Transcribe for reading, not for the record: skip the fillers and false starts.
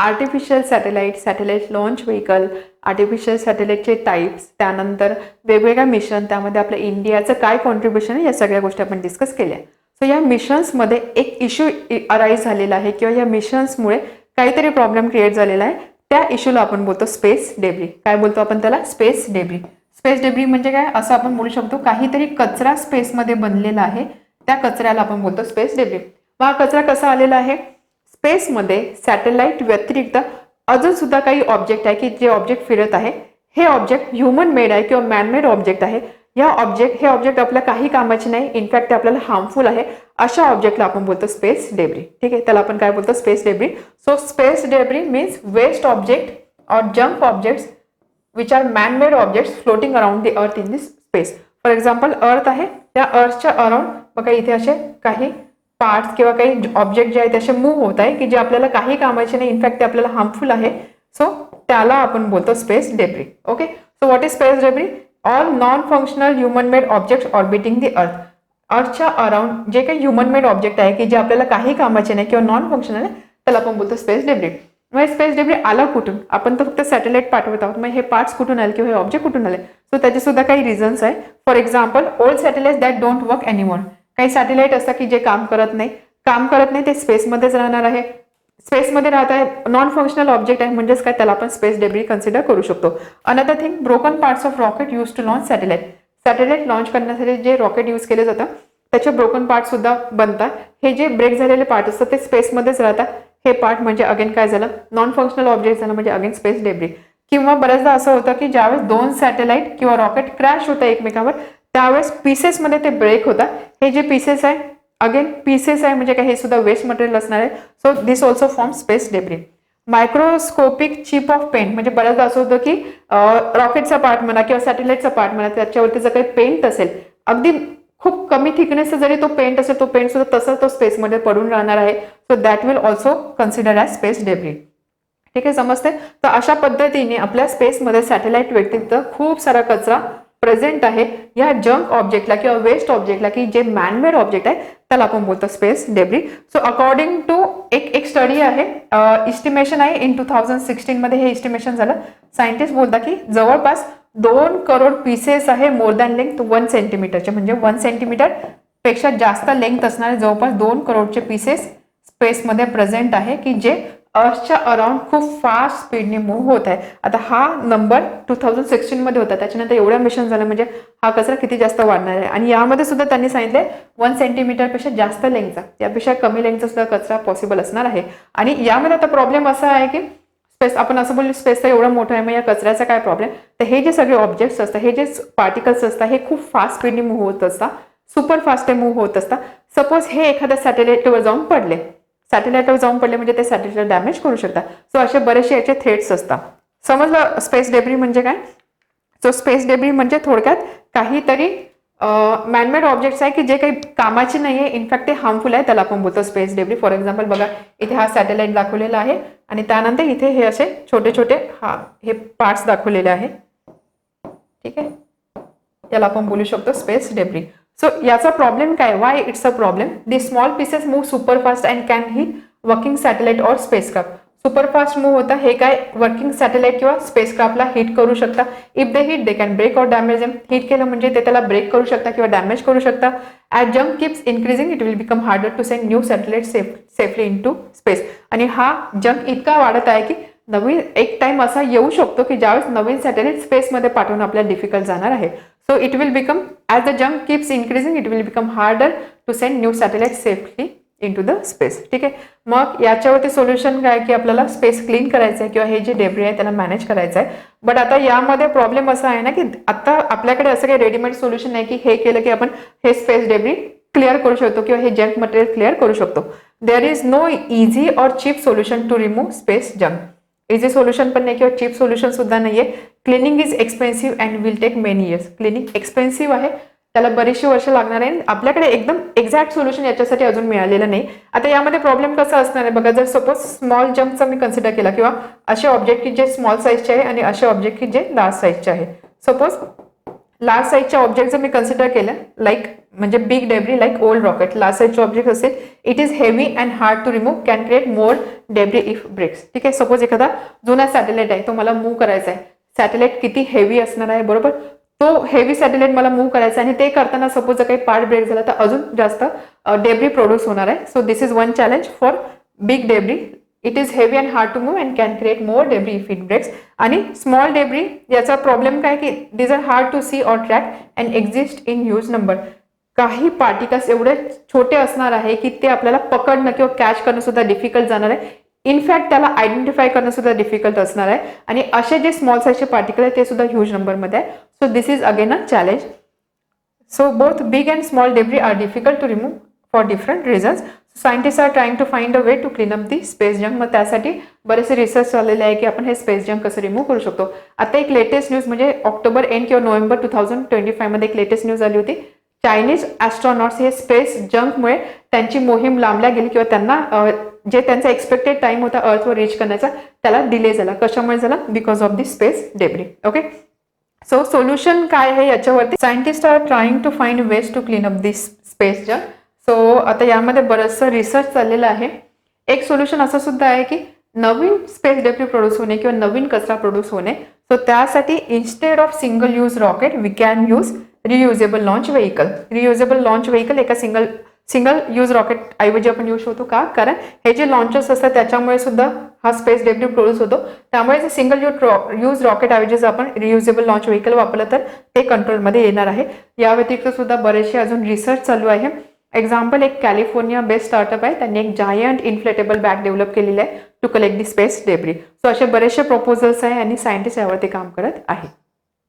Artificial satellite, satellite launch vehicle, artificial सॅटेलाइटचे types, त्यानंतर वेगवेगळ्या मिशन, त्यामध्ये आपल्या इंडियाचं काय कॉन्ट्रीब्युशन आहे, या सगळ्या गोष्टी आपण डिस्कस केल्या. सो या मिशन्समध्ये एक इश्यू अराईज झालेला आहे किंवा या मिशन्समुळे काहीतरी प्रॉब्लेम क्रिएट झालेला आहे. त्या इश्यूला आपण बोलतो स्पेस डेब्री. काय बोलतो आपण त्याला? Space debris. स्पेस डेब्री म्हणजे काय? असं आपण बोलू शकतो काहीतरी कचरा स्पेसमध्ये बनलेला आहे, त्या कचऱ्याला आपण बोलतो स्पेस डेब्री. हा कचरा कसा आलेला आहे? स्पेसमध्ये सॅटेलाइट व्यतिरिक्त अजून सुद्धा काही ऑब्जेक्ट आहे की जे ऑब्जेक्ट फिरत आहे. हे ऑब्जेक्ट ह्युमन मेड आहे किंवा मॅनमेड ऑब्जेक्ट आहे. हे ऑब्जेक्ट आपल्या काही कामाचे नाही, इनफॅक्ट ते आपल्याला हार्मफुल आहे. अशा ऑब्जेक्टला आपण बोलतो स्पेस डेब्री. ठीक आहे, त्याला आपण काय बोलतो? Space debris. So space debris means waste object or junk objects which are man made objects floating around the earth in this space. For example earth आहे, त्या अर्थच्या अराउंड बघा इथे असे काही पार्ट्स किंवा काही ऑब्जेक्ट जे आहेत असे मूव्ह होत आहे की जे आपल्याला काही कामाचे नाही, इनफॅक्ट ते आपल्याला हार्मफुल आहे. सो त्याला आपण बोलतो space debris. Okay, so what is space debris? All non functional human made object orbiting the earth. अर्थच्या अराउंड जे काही ह्युमन मेड ऑब्जेक्ट आहे की जे आपल्याला काही कामाचे नाही किंवा नॉन फंक्शनल आहे, त्याला आपण बोलतो स्पेस डेब्री. मग स्पेस डेब्री आला कुठून? आपण तर फक्त सॅटेलाइट पाठवत आहोत, मग हे पार्ट्स कुठून आले किंवा हे ऑब्जेक्ट कुठून आले? सो त्याचे सुद्धा काही रिझन्स आहे. For example old satellite that don't work anymore. काही सॅटेलाइट असतात की जे काम करत नाही, ते स्पेसमध्येच राहणार आहे. स्पेसमध्ये राहत आहे, नॉन फंक्शनल ऑब्जेक्ट आहे, म्हणजेच काय त्याला आपण स्पेस डेब्री कन्सिडर करू शकतो. Another thing, broken parts of rocket use to launch satellite. Satellite launch करण्यासाठी जे रॉकेट यूज केले जातं त्याचे ब्रोकन पार्ट सुद्धा बनतात. हे जे ब्रेक झालेले पार्ट असतात ते स्पेसमध्येच राहतात. हे पार्ट म्हणजे अगेन काय झालं? नॉन फंक्शनल ऑब्जेक्ट झालं, म्हणजे अगेन स्पेस डेब्री. किंवा बऱ्याचदा असं होतं की ज्यावेळेस दोन सॅटेलाइट किंवा रॉकेट क्रॅश होतं एकमेकावर, त्यावेळेस पीसेसमध्ये ते ब्रेक होतात. हे जे पीसेस आहे, अगेन पीसेस आहे म्हणजे काय? हे सुद्धा वेस्ट मटेरियल असणार आहे. So this also form space debris. Microscopic chip of paint, म्हणजे बऱ्याचदा असं होतं की रॉकेटचा पार्ट म्हणा किंवा सॅटेलाइटचा पार्ट म्हणा, त्याच्यावरती जर काही पेंट असेल, अगदी खूप कमी थिकनेसचा जरी तो पेंट असेल, तो पेंट सुद्धा तसंच तो स्पेसमध्ये पडून राहणार आहे. So that will also consider as space debris. ठीक आहे, समजते? तर अशा पद्धतीने आपल्या स्पेसमध्ये सॅटेलाइट व्यतिरिक्त खूप सारा कचरा प्रेझेंट आहे. या जंक ऑब्जेक्टला किंवा वेस्ट ऑब्जेक्टला की जे मॅनमेड ऑब्जेक्ट आहे त्याला आपण बोलतो space debris. So according to एक स्टडी आहे, इस्टिमेशन आहे इन 2016 मध्ये हे इस्टिमेशन झालं. सायंटिस्ट बोलतात की जवळपास 2 करोड पीसेस आहे मोर दॅन लेंथ 1 सेंटीमीटरचे, म्हणजे 1 सेंटीमीटर पेक्षा जास्त लेंथ असणारे जवळपास 2 करोडचे पीसेस स्पेसमध्ये प्रेझेंट आहे की जे अर्थच्या अराउंड खूप फास्ट स्पीडने मूव्ह होत आहे. आता हा नंबर 2016 मध्ये होता, त्याच्यानंतर एवढ्या मिशन झालं, म्हणजे हा कचरा किती जास्त वाढणार आहे. आणि यामध्ये सुद्धा त्यांनी सांगितलंय 1 सेंटीमीटरपेक्षा जास्त लेंथचा, त्यापेक्षा कमी लेंथचा सुद्धा कचरा पॉसिबल असणार आहे. आणि यामध्ये आता प्रॉब्लेम असा आहे की स्पेस, आपण असं बोललो स्पेस तर एवढं मोठं आहे, मग या कचऱ्याचा काय प्रॉब्लेम? तर हे जे सगळे ऑब्जेक्ट्स असतात, हे जे पार्टिकल्स असतात, हे खूप फास्ट स्पीडने मूव्ह होत असतात, सुपर फास्ट मूव्ह होत असतात. सपोज हे एखाद्या सॅटेलाइटवर जाऊन पडले, म्हणजे ते सॅटेलाइट डॅमेज करू शकतात. सो असे बरेचसे याचे थ्रेट्स असतात. समजलं स्पेस डेब्री म्हणजे काय? सो स्पेस डेब्री म्हणजे थोडक्यात काहीतरी मॅनमेड ऑब्जेक्ट्स आहे की जे काही कामाचे नाही आहे, इनफॅक्ट ते हार्मफुल आहे, त्याला आपण बोलतो स्पेस डेब्री. फॉर एक्झाम्पल बघा, इथे हा सॅटेलाइट दाखवलेला आहे आणि त्यानंतर इथे हे असे छोटे छोटे हे पार्ट्स दाखवलेले आहे. ठीक आहे, याला आपण बोलू शकतो स्पेस डेब्री. सो याचा प्रॉब्लेम काय? Why it's a problem? The small pieces move super fast and can hit working satellite और स्पेसक्राफ्ट. सुपर फास्ट मूव्ह होता, हे काय वर्किंग सॅटेलाइट किंवा स्पेसक्राफ्टला हिट करू शकता. If they hit they can break or damage them. Hit केलं म्हणजे ते त्याला ब्रेक करू शकता किंवा डॅमेज करू शकता. As junk keeps increasing it will become harder to send new satellite safely into space. आणि हा जंक इतका वाढत आहे की नवीन एक टाइम असा येऊ शकतो की ज्यावेळेस नवीन सॅटेलाइट स्पेसमध्ये पाठवणं आपल्याला डिफिकल्ट जाणार आहे. So it will become, as the junk keeps increasing it will become harder to send new satellite safely into the space. ठीक आहे, मग याच्यावरती सोल्युशन काय की आपल्याला स्पेस क्लीन करायचं आहे किंवा हे जे डेब्री आहे त्याला मॅनेज करायचं आहे. बट आता यामध्ये प्रॉब्लेम असा आहे ना की आता आपल्याकडे असं काही रेडीमेड सोल्युशन नाही की हे केलं की आपण हे स्पेस डेब्री क्लिअर करू शकतो किंवा हे जंक मटेरियल क्लिअर करू शकतो. There is no easy or cheap solution to remove space junk. Easy solution पण नाही किंवा चीप सोल्युशन सुद्धा नाहीये. Cleaning is expensive and will take many years. Cleaning expensive आहे, त्याला बरीचशी वर्ष लागणार आहे. आपल्याकडे एकदम एक्झॅक्ट सोल्युशन याच्यासाठी अजून मिळालेलं नाही. आता यामध्ये प्रॉब्लेम कसा असणार आहे बघा, जर सपोज स्मॉल जंकचा मी कन्सिडर केला किंवा असे ऑब्जेक्ट की जे स्मॉल साईजचे आहे आणि असे ऑब्जेक्ट की जे लार्ज साईजचे आहे. सपोज लार्ज साईजचे ऑब्जेक्ट जर मी कन्सिडर केलं लाईक म्हणजे big debris like old rocket, large साईजचे ऑब्जेक्ट असेल, it is heavy and hard to remove, can create more debris if breaks. ठीक आहे, सपोज एखादा जुना सॅटेलाइट आहे, तो मला मूव्ह करायचा आहे. सॅटेलाइट किती हेवी असणार आहे, बरोबर. तो हेवी सॅटेलाइट मला मूव्ह करायचा आणि ते करताना सपोज जर काही पार्ट ब्रेक झाला तर अजून जास्त डेब्री प्रोड्यूस होणार आहे. So this is one challenge for big debris. It is heavy and hard to move and can create more debris if it breaks. आणि स्मॉल डेब्री याचा प्रॉब्लेम काय की these are hard to see or track and exist in huge number. काही particles एवढे छोटे असणार आहे की ते आपल्याला पकडणं किंवा कॅच करणं सुद्धा डिफिकल्ट जाणार आहे. इनफॅक्ट त्याला आयडेंटिफाय करणं सुद्धा डिफिकल्ट असणार आहे. आणि असे जे स्मॉल साईजचे पार्टिकल आहे ते सुद्धा ह्यूज नंबरमध्ये आहे. So this is again a challenge. So both big and small debris are difficult to remove for different reasons. Scientist are trying to find a way to clean up the space junk. मग त्यासाठी बरेचसे research चाललेले आहे की आपण हे space junk कसं remove करू शकतो. आता एक लेटेस्ट न्यूज म्हणजे ऑक्टोबर एंड किंवा नोव्हेंबर 2025 मध्ये एक लेटेस्ट न्यूज आली होती. चायनीज ॲस्ट्रॉनॉट्स हे स्पेस जंकमुळे त्यांची मोहीम लांबल्या गेली किंवा त्यांना जे त्यांचा एक्सपेक्टेड टाइम होता अर्थवर रीच करण्याचा त्याला डिले झाला. कशामुळे झाला? Because of the space debris. Okay, so solution काय आहे याच्यावरती scientist are trying to find ways to clean up this space junk. So आता यामध्ये बरंचसं रिसर्च चाललेलं आहे. एक सोल्युशन असं सुद्धा आहे की नवीन स्पेस डेब्री प्रोड्यूस होणे किंवा नवीन कचरा प्रोड्यूस होणे. सो त्यासाठी instead of single use rocket we can use reusable launch vehicle. Reusable launch vehicle एका सिंगल यूज रॉकेट ऐवजी आपण यूज होतो का? कारण हे जे लॉन्चर्स असतात त्याच्यामुळे सुद्धा हा स्पेस डेब्री प्रोड्यूस होतो. त्यामुळे सिंगल यूज रॉकेट ऐवजी जर आपण रियुजेबल लॉन्च व्हेकल वापरलं तर ते कंट्रोलमध्ये येणार आहे. या व्यतिरिक्त सुद्धा बरेचसे अजून रिसर्च चालू आहे. एक्झाम्पल एक कॅलिफोर्निया बेस्ड स्टार्टअप आहे, त्यांनी एक जायंट इन्फ्लेटेबल बॅग डेव्हलप केलेलं आहे to collect the space debris. So असे बरेचसे प्रपोजल्स आहे आणि सायंटिस्ट यावरती काम करत आहे.